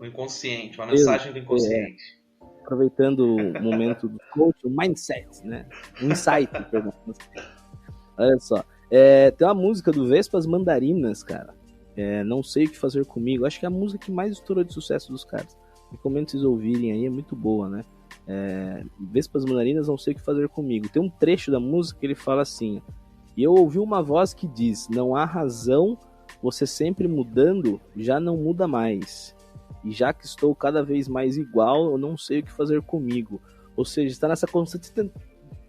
O inconsciente, uma Eu, mensagem do inconsciente. aproveitando o momento do coach, o mindset, né? Um insight, perdão. Olha só. Tem uma música do Vespas Mandarinas, cara. Não sei o que fazer comigo. Acho que é a música que mais estourou de sucesso dos caras. Recomendo vocês ouvirem aí, é muito boa, né? Vespas Mandarinas, não sei o que fazer comigo. Tem um trecho da música que ele fala assim: e eu ouvi uma voz que diz, não há razão, você sempre mudando, já não muda mais. E já que estou cada vez mais igual, eu não sei o que fazer comigo. Ou seja, está nessa constante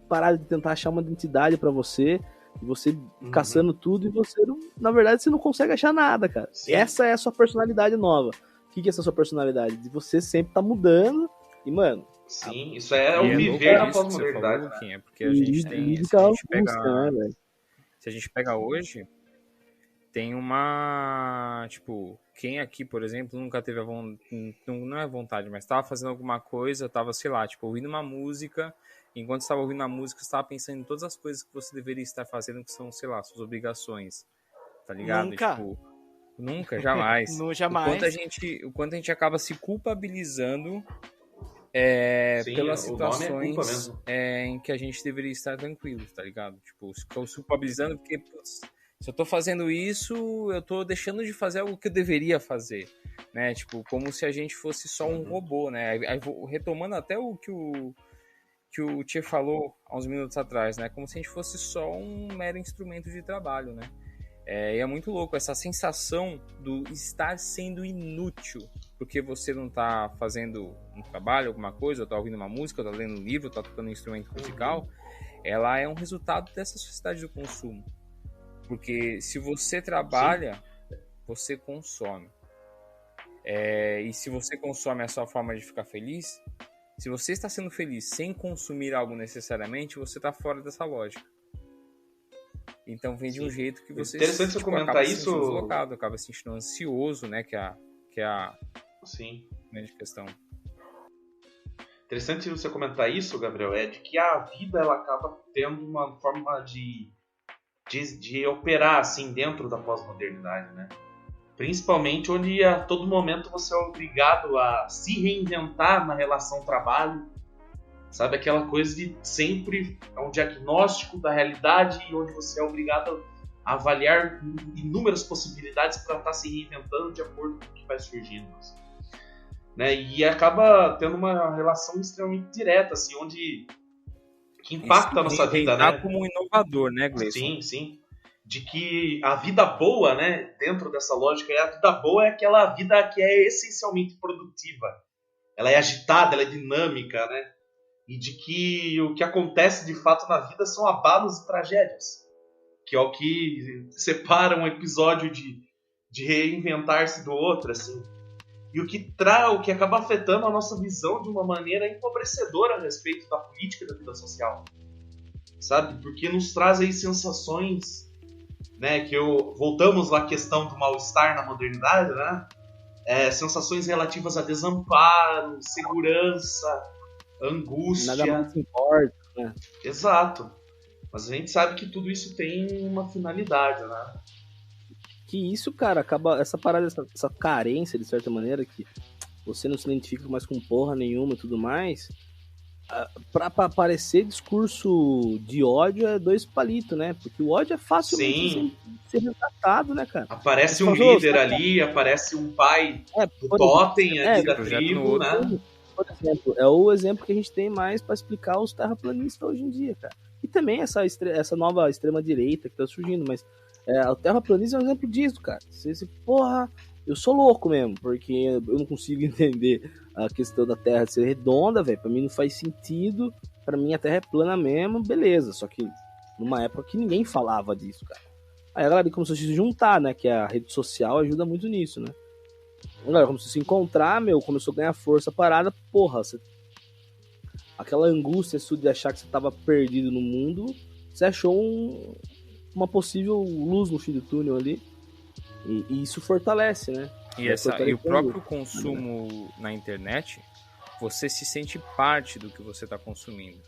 parada de tentar achar uma identidade para você, e você caçando tudo, e você, não, na verdade, você não consegue achar nada, cara. Sim. Essa é a sua personalidade nova. O que é essa sua personalidade? De você sempre tá mudando, e, mano... Sim, isso é o viver na pós-modernidade, né? É porque a gente tem... Se a gente pega hoje, tem uma... Tipo, quem aqui, por exemplo, nunca teve a vontade... Não é vontade, mas tava fazendo alguma coisa, tava, sei lá, tipo, ouvindo uma música... Enquanto você estava ouvindo a música, você estava pensando em todas as coisas que você deveria estar fazendo, que são, sei lá, suas obrigações. Tá ligado? Nunca. Tipo, nunca, jamais. Jamais. O quanto a gente acaba se culpabilizando Sim, pelas situações em que a gente deveria estar tranquilo, tá ligado? Tipo, se culpabilizando porque, putz, se eu tô fazendo isso, eu tô deixando de fazer algo que eu deveria fazer, né? Tipo, como se a gente fosse só um robô, né? Aí, retomando até o que o Tchê falou há uns minutos atrás, né? Como se a gente fosse só um mero instrumento de trabalho, né? E é muito louco essa sensação do estar sendo inútil, porque você não tá fazendo um trabalho, alguma coisa, ou tá ouvindo uma música, ou tá lendo um livro, ou tá tocando um instrumento musical. Ela é um resultado dessa sociedade do consumo. Porque se você trabalha, você consome. E se você consome a sua forma de ficar feliz... Se você está sendo feliz sem consumir algo necessariamente, você está fora dessa lógica. Então vem de um jeito que você interessante você comentar acaba isso, se sentindo deslocado, acaba se sentindo ansioso, né? Que é a grande questão. Interessante você comentar isso, Gabriel, de que a vida ela acaba tendo uma forma de operar assim dentro da pós-modernidade, né? Principalmente onde a todo momento você é obrigado a se reinventar na relação trabalho, sabe? Aquela coisa de sempre um diagnóstico da realidade e onde você é obrigado a avaliar inúmeras possibilidades para estar se reinventando de acordo com o que vai surgindo, assim, né? E acaba tendo uma relação extremamente direta, assim, onde que impacta a nossa vida, né? Como um inovador, né, Gleison? Sim, sim. De que a vida boa, né, dentro dessa lógica, a vida boa é aquela vida que é essencialmente produtiva. Ela é agitada, ela é dinâmica, né? E de que o que acontece de fato na vida são abalos e tragédias. Que é o que separa um episódio de reinventar-se do outro, assim. E o que acaba afetando a nossa visão de uma maneira empobrecedora a respeito da política e da vida social. Sabe? Porque nos traz aí sensações... Né, voltamos lá à questão do mal-estar na modernidade, né? Sensações relativas a desamparo, segurança, angústia. Nada mais importa, né? Exato. Mas a gente sabe que tudo isso tem uma finalidade, né? Que isso, cara, acaba essa parada, essa carência, de certa maneira, que você não se identifica mais com porra nenhuma e tudo mais... Pra parecer discurso de ódio é dois palitos, né? Porque o ódio é facilmente ser retratado, né, cara? Aparece um líder ali, aparece um pai do totem ali da tribo, né? Por exemplo, é o exemplo que a gente tem mais pra explicar os terraplanistas hoje em dia, cara. E também essa nova extrema-direita que tá surgindo, mas o terraplanismo é um exemplo disso, cara. Porra, eu sou louco mesmo, porque eu não consigo entender a questão da Terra ser redonda, velho. Pra mim não faz sentido. Pra mim a Terra é plana mesmo, beleza. Só que numa época que ninguém falava disso, cara. Aí a galera começou a se juntar, né? Que a rede social ajuda muito nisso, né? A galera começou a se encontrar, começou a ganhar força parada. Porra, aquela angústia sua de achar que você tava perdido no mundo, você achou uma possível luz no fim do túnel ali. E isso fortalece, né? E o próprio consumo na internet, você se sente parte do que você está consumindo.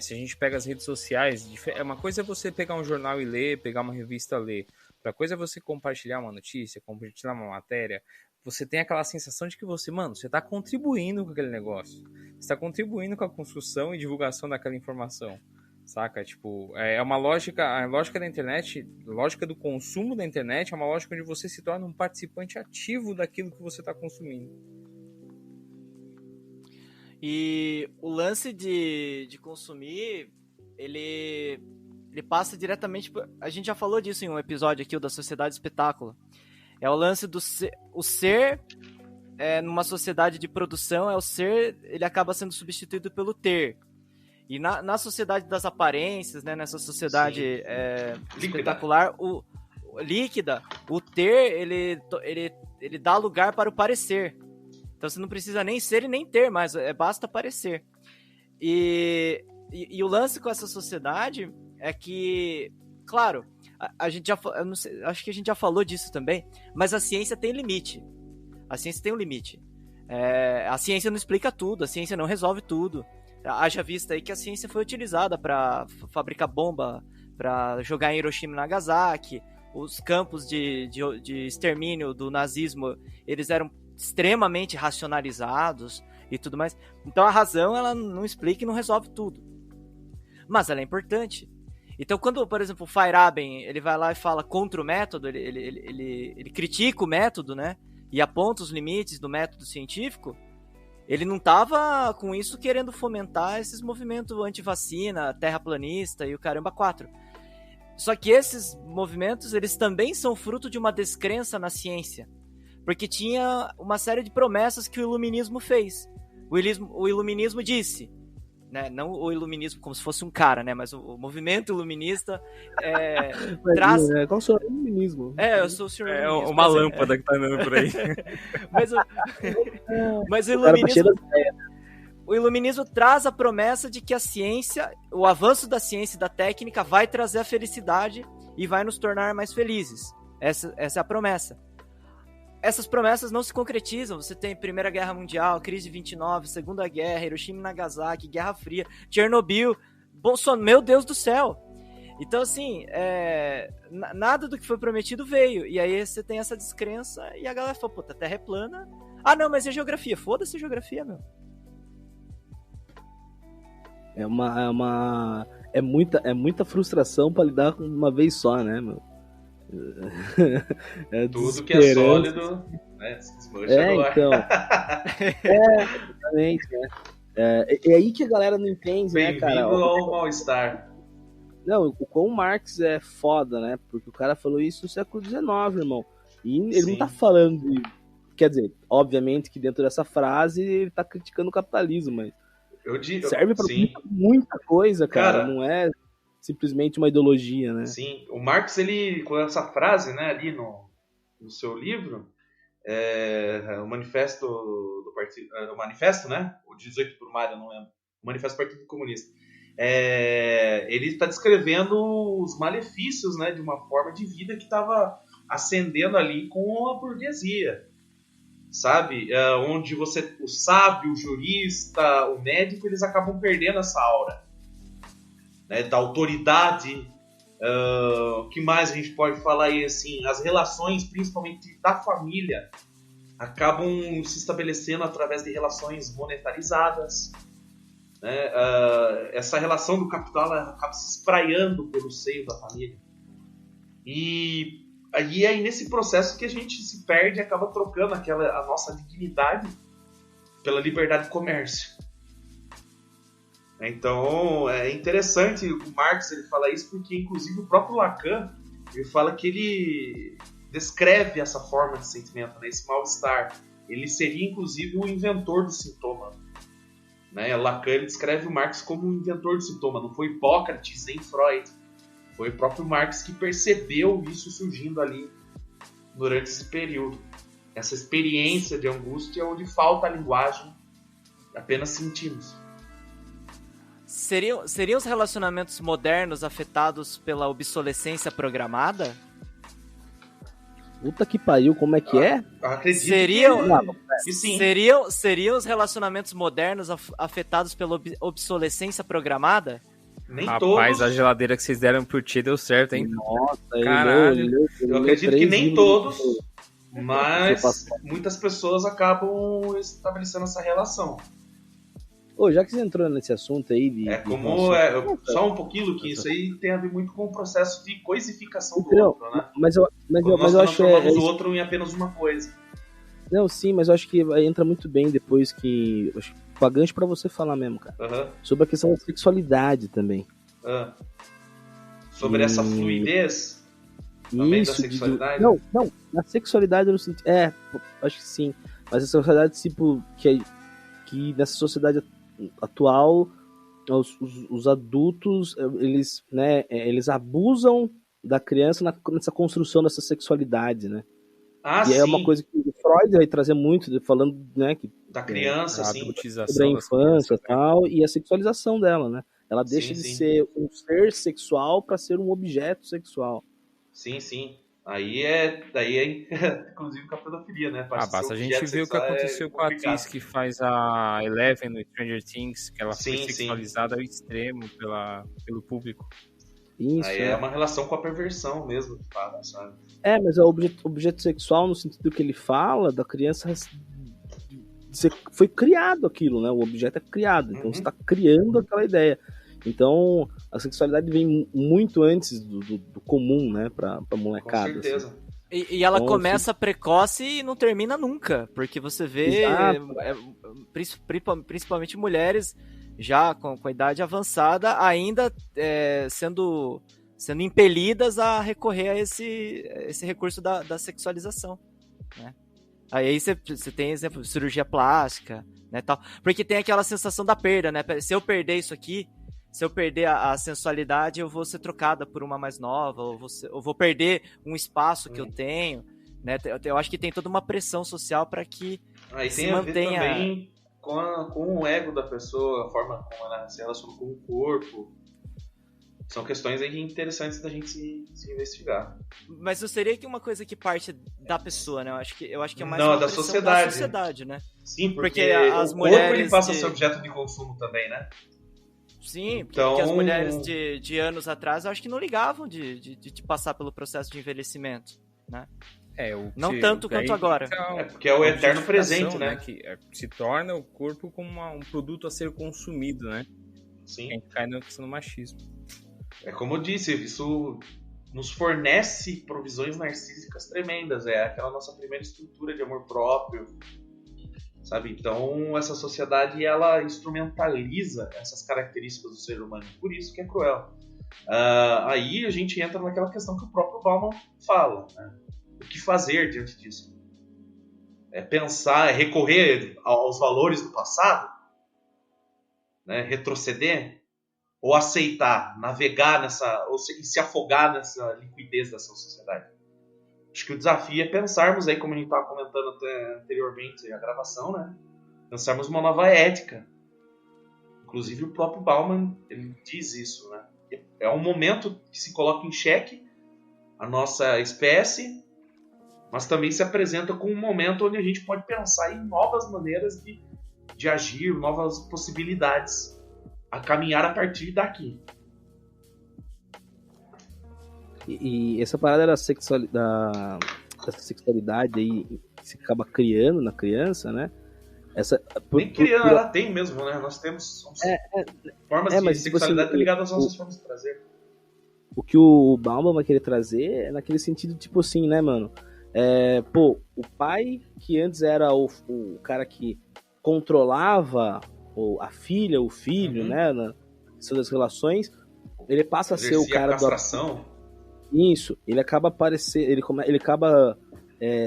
Se a gente pega as redes sociais, uma coisa é você pegar um jornal e ler, pegar uma revista e ler. Outra coisa é você compartilhar uma notícia, compartilhar uma matéria. você tem aquela sensação de que você tá contribuindo com aquele negócio. Você tá contribuindo com a construção e divulgação daquela informação, saca? Tipo, é uma lógica, a lógica da internet, a lógica do consumo da internet é uma lógica onde você se torna um participante ativo daquilo que você tá consumindo. E o lance de consumir, ele passa diretamente... A gente já falou disso em um episódio aqui, o da Sociedade Espetáculo. É o lance do ser numa sociedade de produção, o ser, ele acaba sendo substituído pelo ter. E na sociedade das aparências, né, nessa sociedade espetacular, líquida, o ter, ele dá lugar para o parecer. Então você não precisa nem ser e nem ter, mas basta parecer. E o lance com essa sociedade é que, claro, a gente já, eu não sei, acho que a gente já falou disso também, mas a ciência tem limite. A ciência tem um limite. A ciência não explica tudo, a ciência não resolve tudo. Haja vista aí que a ciência foi utilizada para fabricar bomba, para jogar em Hiroshima e Nagasaki. Os campos de extermínio do nazismo, eles eram extremamente racionalizados e tudo mais. Então a razão, ela não explica e não resolve tudo. Mas ela é importante. Então quando, por exemplo, o Feyerabend, ele vai lá e fala contra o método, ele critica o método, né? E aponta os limites do método científico, ele não estava com isso querendo fomentar esses movimentos anti-vacina, terraplanista e o caramba 4. Só que esses movimentos, eles também são fruto de uma descrença na ciência. Porque tinha uma série de promessas que o iluminismo fez. O iluminismo disse, né, não o iluminismo como se fosse um cara, né, mas o movimento iluminista traz... Qual é o seu iluminismo? Eu sou o senhor iluminismo. É uma lâmpada que tá andando por aí. mas o iluminismo traz a promessa de que a ciência, o avanço da ciência e da técnica vai trazer a felicidade e vai nos tornar mais felizes. Essa é a promessa. Essas promessas não se concretizam. Você tem Primeira Guerra Mundial, crise de 29, Segunda Guerra, Hiroshima e Nagasaki, Guerra Fria, Chernobyl, Bolsonaro, meu Deus do céu. Então, assim, nada do que foi prometido veio. E aí você tem essa descrença e a galera fala, puta, a Terra é plana. Ah, não, mas e a geografia? Foda-se a geografia, meu. É muita frustração pra lidar com uma vez só, né, meu? Tudo que é sólido, né, se desmancha no ar. Então. Exatamente, né? É aí que a galera não entende, né, cara? Bem-vindo ao mal-estar. Não, o quão Marx é foda, né? Porque o cara falou isso no século XIX, irmão. E ele não tá falando de... Quer dizer, obviamente que dentro dessa frase ele tá criticando o capitalismo, mas serve pra muita coisa, cara. Não é simplesmente uma ideologia, né? Sim, o Marx, ele, com essa frase, né, ali no seu livro, o manifesto do partido, o manifesto, né, o 18 por maio, eu não lembro, o manifesto do Partido Comunista, ele está descrevendo os malefícios, né, de uma forma de vida que estava ascendendo ali com a burguesia, sabe, onde o sábio, o jurista, o médico, eles acabam perdendo essa aura, né, da autoridade. O que mais a gente pode falar aí, assim, as relações, principalmente da família, acabam se estabelecendo através de relações monetarizadas, né? Essa relação do capital, ela acaba se espraiando pelo seio da família, e aí nesse processo que a gente se perde e acaba trocando a nossa dignidade pela liberdade de comércio. Então é interessante o Marx, ele fala isso porque inclusive o próprio Lacan, ele fala que ele descreve essa forma de sentimento, né, esse mal-estar. Ele seria inclusive o inventor do sintoma, né? Lacan, ele descreve o Marx como um inventor do sintoma. Não foi Hipócrates nem Freud, foi o próprio Marx que percebeu isso surgindo ali durante esse período, essa experiência de angústia onde falta a linguagem, apenas sentimos. Seriam os relacionamentos modernos afetados pela obsolescência programada? Puta que pariu, como é que é? Acredito que sim. Seriam os relacionamentos modernos afetados pela obsolescência programada? Nem Rapaz, todos. a geladeira que vocês deram pro Tio deu certo, hein? Nossa, caralho. Eu acredito que nem todos, Mas muitas pessoas acabam estabelecendo essa relação. Ô, já que você entrou nesse assunto aí só um pouquinho, que isso aí tem a ver muito com o processo de coisificação do Então, outro, né? mas eu acho transformamos o outro em apenas uma coisa. Não, sim, mas eu acho que entra muito bem depois que... Pagante pra você falar mesmo, cara. Uhum. Sobre a questão da sexualidade também. Sobre essa fluidez também da sexualidade? Não, na sexualidade eu não sinto... acho que sim. Mas a sexualidade, tipo, que nessa sociedade atual, os adultos, eles, né, eles abusam da criança nessa construção dessa sexualidade, né? E sim. é uma coisa que o Freud vai trazer muito, falando, né, que da criança, a sim. adultização sobre a infância e crianças, tal, e a sexualização dela, né? Ela deixa de sim. ser um ser sexual para ser um objeto sexual. Sim. Daí é inclusive com a pedofilia, né? Basta a gente ver o que aconteceu com a atriz que faz a Eleven no Stranger Things, que ela foi sexualizada ao extremo pelo público. Isso, aí é uma relação com a perversão mesmo, que fala, sabe? Mas o objeto sexual, no sentido que ele fala, da criança foi criado aquilo, né? O objeto é criado, então você está criando aquela ideia. Então, a sexualidade vem muito antes do comum, né? Pra molecada. Com certeza. Assim. E ela começa precoce e não termina nunca, porque você vê, principalmente mulheres já com a idade avançada, ainda sendo impelidas a recorrer a esse recurso da sexualização, né? Aí você tem exemplo de cirurgia plástica, né, tal, porque tem aquela sensação da perda, né? Se eu perder isso aqui, se eu perder a sensualidade, eu vou ser trocada por uma mais nova, ou vou perder um espaço que eu tenho, né? Eu acho que tem toda uma pressão social para que se mantenha... a ver também com o ego da pessoa, a forma como ela se relaciona com o corpo. São questões aí interessantes da gente se investigar. Mas não seria que uma coisa que parte da pessoa, né? Eu acho que é mais uma da sociedade, né? Sim, porque as o mulheres corpo ele passa a ser objeto de consumo também, né? Sim, porque as mulheres de anos atrás, eu acho que não ligavam de passar pelo processo de envelhecimento, né? Não tanto quanto agora. Porque é o eterno presente, né? Que se torna o corpo como um produto a ser consumido, né? Sim. A gente cai na questão do machismo. É como eu disse, isso nos fornece provisões narcísicas tremendas. É aquela nossa primeira estrutura de amor próprio, sabe? Então, essa sociedade, ela instrumentaliza essas características do ser humano. Por isso que é cruel. Aí a gente entra naquela questão que o próprio Bauman fala, né? O que fazer diante disso? É pensar, é recorrer aos valores do passado? Né? Retroceder? Ou aceitar, navegar e se afogar nessa liquidez dessa sociedade? Acho que o desafio é pensarmos aí, como a gente estava comentando até anteriormente a gravação, né? Pensarmos uma nova ética. Inclusive o próprio Bauman, ele diz isso, né? É um momento que se coloca em xeque a nossa espécie, mas também se apresenta como um momento onde a gente pode pensar em novas maneiras de agir, novas possibilidades a caminhar a partir daqui. E essa parada dessa sexualidade aí que se acaba criando na criança, né? Nem criança, ela tem mesmo, né? Nós temos formas de sexualidade ligadas às nossas formas de prazer. O que o Bauman vai querer trazer é naquele sentido, tipo assim, né, mano? O pai, que antes era o cara que controlava a filha, o filho, né, na questão das relações, ele passa a ser o cara da castração. Isso, ele acaba ele acaba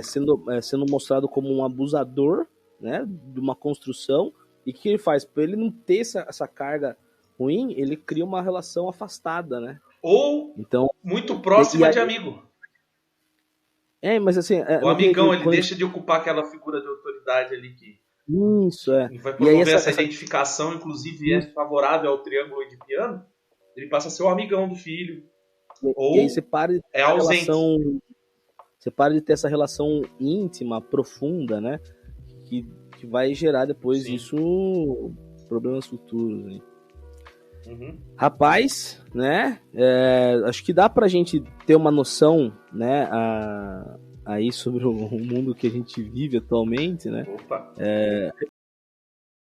sendo mostrado como um abusador, né, de uma construção. E o que ele faz? Para ele não ter essa carga ruim, ele cria uma relação afastada, né? Ou então, muito próxima de amigo. Mas assim... o amigão, ele deixa de ocupar aquela figura de autoridade ali que... Isso, e vai promover essa identificação, inclusive é favorável ao triângulo edipiano. Ele passa a ser o amigão do filho. E aí você para de ter você para de ter essa relação íntima, profunda, né? Que vai gerar depois isso problemas futuros. Né? Rapaz, né? Acho que dá pra gente ter uma noção, né? aí sobre o mundo que a gente vive atualmente, né? Opa.